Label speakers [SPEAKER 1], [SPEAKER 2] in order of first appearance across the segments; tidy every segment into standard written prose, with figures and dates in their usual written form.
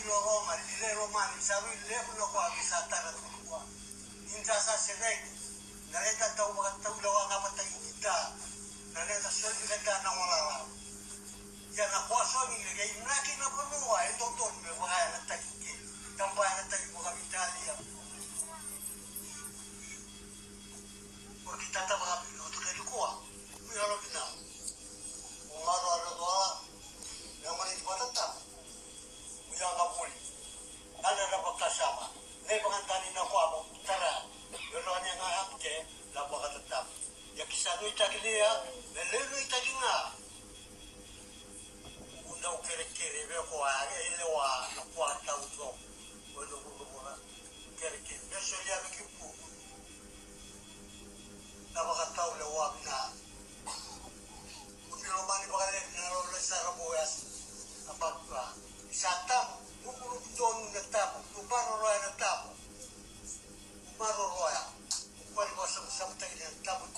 [SPEAKER 1] Roma, le romani, sabi le uno kwa bisata kwa. Inta sa sedek, naleta tau makatau lawa ngapata kita, naleta soli kata na wala. Ya na kwa soli le gai mnaki na ponua, e tonton me wahaya na takike, tambaya na takike kwa Italia. Kwa kitata mga pinotuke lukua, miyalo bina. Umaro alo yang ini batata, yang ngapuli, ada dapat kasama, ne pengantani na kwa tara, berani ngahap ke, dapat katetap, ya kisah itu itagilia, belelu itaginga, undau kere-kere berkuah, elewa, nakwa tahu tu, bodoh kere-kere, besok dia begitu, dapat tahu lewa bina, udah romani bakal nalar lesar boas. Apa satam bukuru don netapo uparo roya netapo uparo roya uparo wasam samtai netapo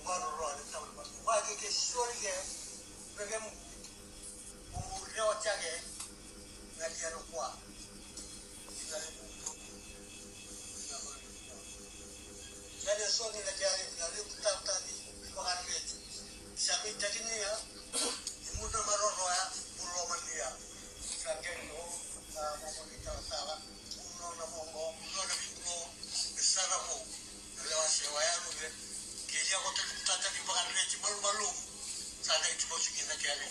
[SPEAKER 1] uparo roya netapo wage ke sori ke begem leo chage na diaro kwa nale sori na diari na lutata ni pagare sabi tagini ya muda maroroya pulau Mandia, sageno, mau kita salah, pulau Namongo, pulau Namongo, besar aku, lewat sewaya mungkin, kerja kota kita tadi bahkan leci malu-malu, sana itu bosikin aja le,